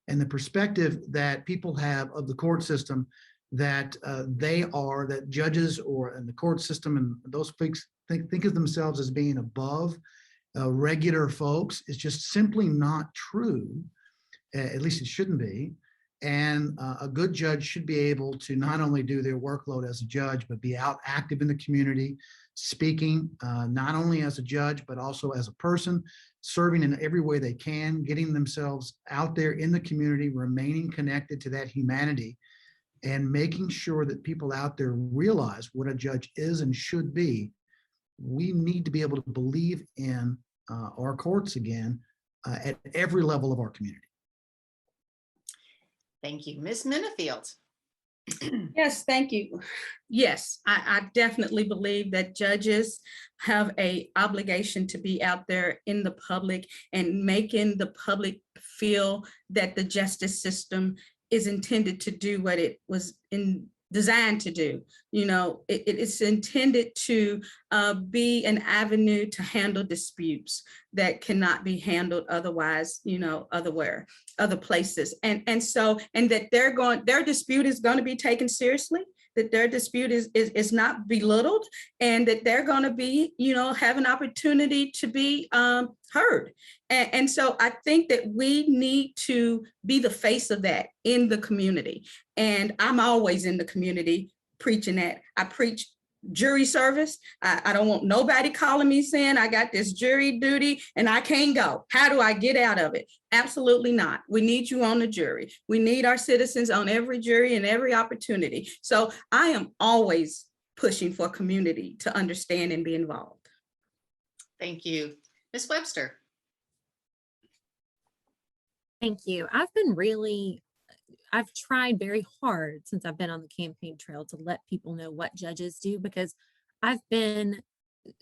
And the perspective that people have of the court system that that judges in the court system and those folks think of themselves as being above regular folks is just simply not true. At least it shouldn't be. And a good judge should be able to not only do their workload as a judge, but be out active in the community, speaking not only as a judge, but also as a person, serving in every way they can, getting themselves out there in the community, remaining connected to that humanity, and making sure that people out there realize what a judge is and should be. we need to be able to believe in our courts again at every level of our community. Thank you. Ms. Minnifield. Yes, thank you. Yes, I definitely believe that judges have a obligation to be out there in the public and making the public feel that the justice system is intended to do what it was designed to do. You know, it's intended to be an avenue to handle disputes that cannot be handled otherwise, you know, other places. And that their dispute is going to be taken seriously, that their dispute is not belittled, and that they're going to be, you know, have an opportunity to be heard. And so I think that we need to be the face of that in the community. And I'm always in the community preaching that. I preach jury service. I don't want nobody calling me saying I got this jury duty and I can't go. How do I get out of it? Absolutely not. We need you on the jury. We need our citizens on every jury and every opportunity. So I am always pushing for community to understand and be involved. Thank you. Ms. Webster. Thank you. I've tried very hard since I've been on the campaign trail to let people know what judges do, because I've been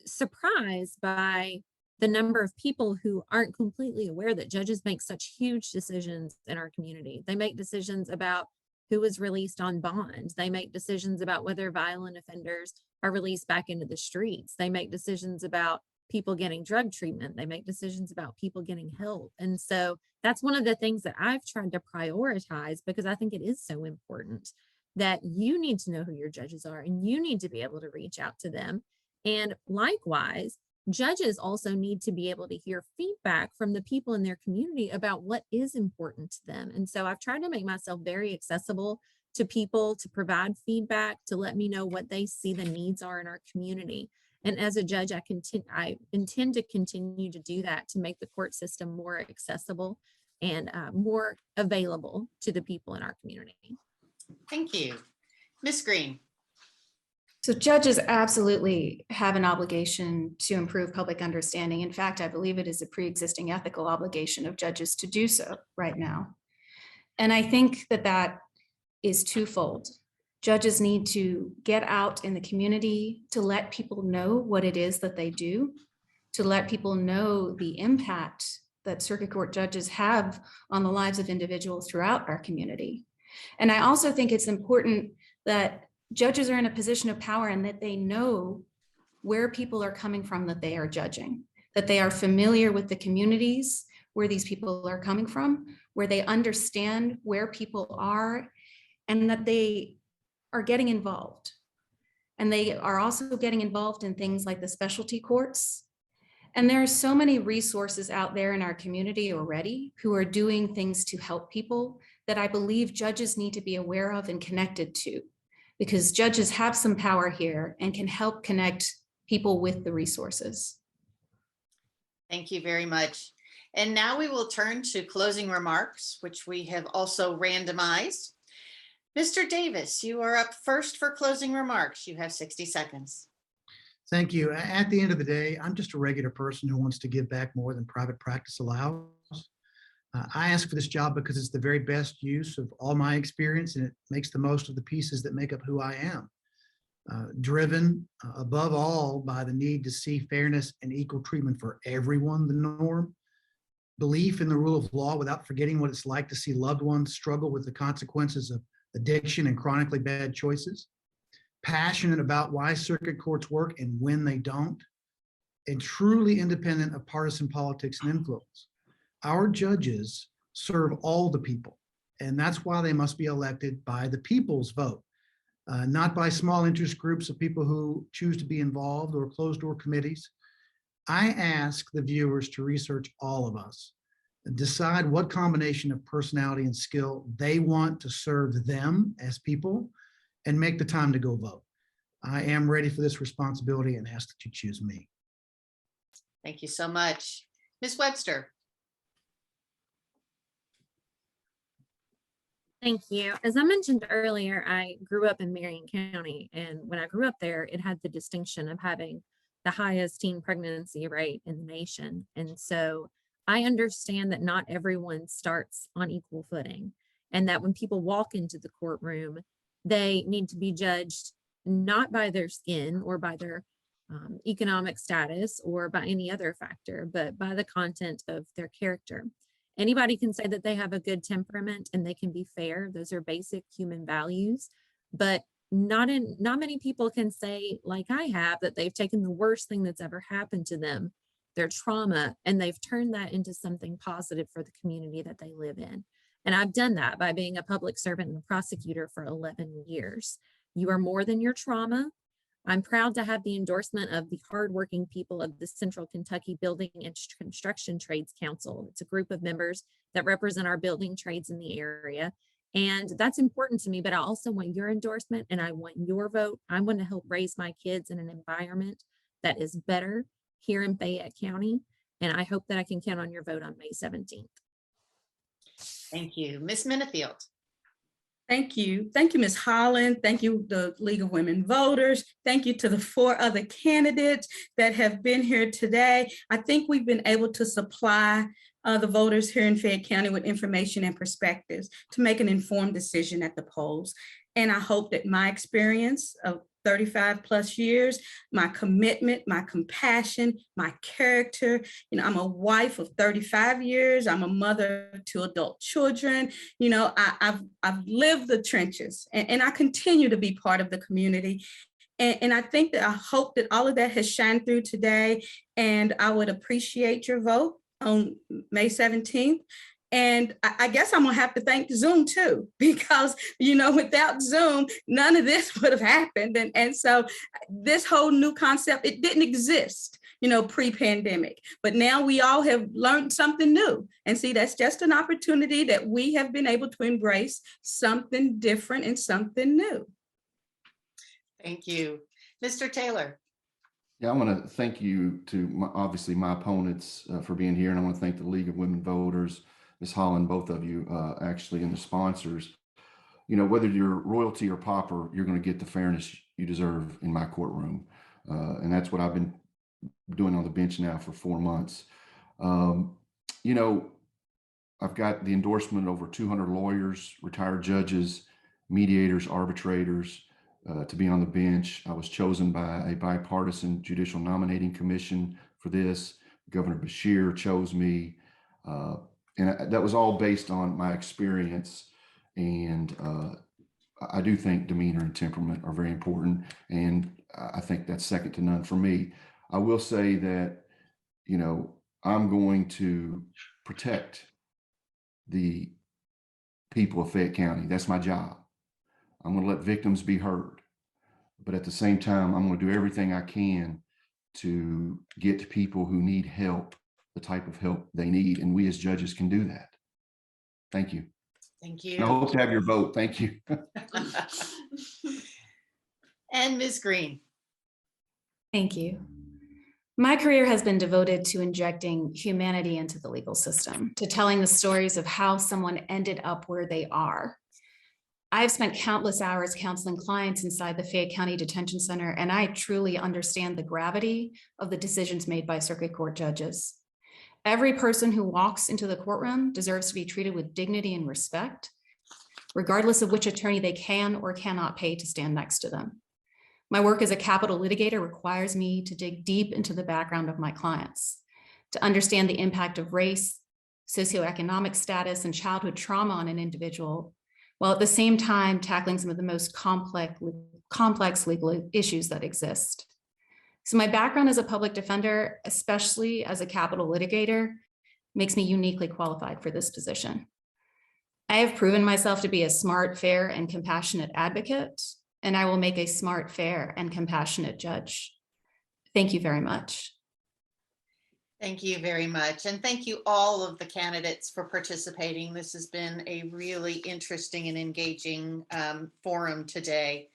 surprised by the number of people who aren't completely aware that judges make such huge decisions in our community. They make decisions about who is released on bond. They make decisions about whether violent offenders are released back into the streets. They make decisions about people getting drug treatment. They make decisions about people getting help. And so that's one of the things that I've tried to prioritize, because I think it is so important that you need to know who your judges are and you need to be able to reach out to them. And likewise, judges also need to be able to hear feedback from the people in their community about what is important to them. And so I've tried to make myself very accessible to people, to provide feedback, to let me know what they see the needs are in our community. And as a judge, I intend to continue to do that, to make the court system more accessible and more available to the people in our community. Thank you. Ms. Green. So judges absolutely have an obligation to improve public understanding. In fact, I believe it is a pre-existing ethical obligation of judges to do so right now. And I think that that is twofold. Judges need to get out in the community to let people know what it is that they do, to let people know the impact that circuit court judges have on the lives of individuals throughout our community. And I also think it's important that judges are in a position of power and that they know where people are coming from that they are judging, that they are familiar with the communities where these people are coming from, where they understand where people are, and that they are getting involved. And they are also getting involved in things like the specialty courts. And there are so many resources out there in our community already who are doing things to help people that I believe judges need to be aware of and connected to, because judges have some power here and can help connect people with the resources. Thank you very much. And now we will turn to closing remarks, which we have also randomized. Mr. Davis, you are up first for closing remarks. You have 60 seconds. Thank you. At the end of the day, I'm just a regular person who wants to give back more than private practice allows. I ask for this job because it's the very best use of all my experience, and it makes the most of the pieces that make up who I am. Driven above all by the need to see fairness and equal treatment for everyone the norm. Belief in the rule of law without forgetting what it's like to see loved ones struggle with the consequences of addiction and chronically bad choices. Passionate about why circuit courts work and when they don't. And truly independent of partisan politics and influence. Our judges serve all the people, and that's why they must be elected by the people's vote, not by small interest groups of people who choose to be involved or closed-door committees. I ask the viewers to research all of us and decide what combination of personality and skill they want to serve them as people, and make the time to go vote. I am ready for this responsibility and ask that you choose me. Thank you so much. Ms. Webster. Thank you. As I mentioned earlier, I grew up in Marion County, and when I grew up there, it had the distinction of having the highest teen pregnancy rate in the nation. And so I understand that not everyone starts on equal footing, and that when people walk into the courtroom, they need to be judged not by their skin or by their economic status or by any other factor, but by the content of their character. Anybody can say that they have a good temperament and they can be fair. Those are basic human values, but not many people can say, like I have, that they've taken the worst thing that's ever happened to them, their trauma, and they've turned that into something positive for the community that they live in. And I've done that by being a public servant and a prosecutor for 11 years. You are more than your trauma. I'm proud to have the endorsement of the hardworking people of the Central Kentucky Building and Construction Trades Council. It's a group of members that represent our building trades in the area. And that's important to me, but I also want your endorsement and I want your vote. I want to help raise my kids in an environment that is better here in Fayette County. And I hope that I can count on your vote on May 17th. Thank you. Ms. Minnifield. Thank you. Thank you, Ms. Holland. Thank you, the League of Women Voters. Thank you to the 4 other candidates that have been here today. I think we've been able to supply the voters here in Fayette County with information and perspectives to make an informed decision at the polls. And I hope that my experience of 35 plus years, my commitment, my compassion, my character. I'm a wife of 35 years. I'm a mother of 2 adult children. I've lived the trenches and I continue to be part of the community. And I think that I hope that all of that has shined through today, and I would appreciate your vote on May 17th. And I guess I'm gonna have to thank Zoom too, because, without Zoom, none of this would have happened. And so this whole new concept, it didn't exist, pre-pandemic, but now we all have learned something new. And see, that's just an opportunity that we have been able to embrace something different and something new. Thank you. Mr. Taylor. Yeah, I want to thank you to obviously my opponents for being here. And I want to thank the League of Women Voters, Ms. Holland, both of you actually, and the sponsors. Whether you're royalty or pauper, you're going to get the fairness you deserve in my courtroom. And that's what I've been doing on the bench now for 4 months. I've got the endorsement of over 200 lawyers, retired judges, mediators, arbitrators to be on the bench. I was chosen by a bipartisan judicial nominating commission for this. Governor Beshear chose me. And that was all based on my experience. And I do think demeanor and temperament are very important. And I think that's second to none for me. I will say that, I'm going to protect the people of Fayette County. That's my job. I'm going to let victims be heard. But at the same time, I'm going to do everything I can to get to people who need help, the type of help they need. And we as judges can do that. Thank you. Thank you. And I hope to have your vote. Thank you. And Ms. Green. Thank you. My career has been devoted to injecting humanity into the legal system, to telling the stories of how someone ended up where they are. I've spent countless hours counseling clients inside the Fayette County Detention Center, and I truly understand the gravity of the decisions made by circuit court judges. Every person who walks into the courtroom deserves to be treated with dignity and respect, regardless of which attorney they can or cannot pay to stand next to them. My work as a capital litigator requires me to dig deep into the background of my clients, to understand the impact of race, socioeconomic status, and childhood trauma on an individual, while at the same time tackling some of the most complex legal issues that exist. So my background as a public defender, especially as a capital litigator, makes me uniquely qualified for this position. I have proven myself to be a smart, fair, and compassionate advocate, and I will make a smart, fair, and compassionate judge. Thank you very much. Thank you very much. And thank you all of the candidates for participating. This has been a really interesting and engaging forum today.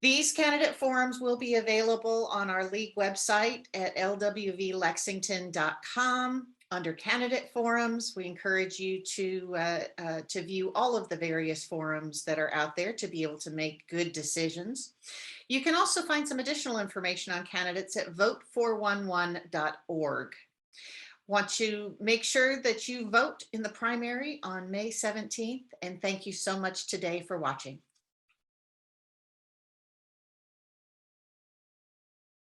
These candidate forums will be available on our league website at lwvlexington.com. Under candidate forums, we encourage you to view all of the various forums that are out there to be able to make good decisions. You can also find some additional information on candidates at vote411.org. Want to make sure that you vote in the primary on May 17th, and thank you so much today for watching.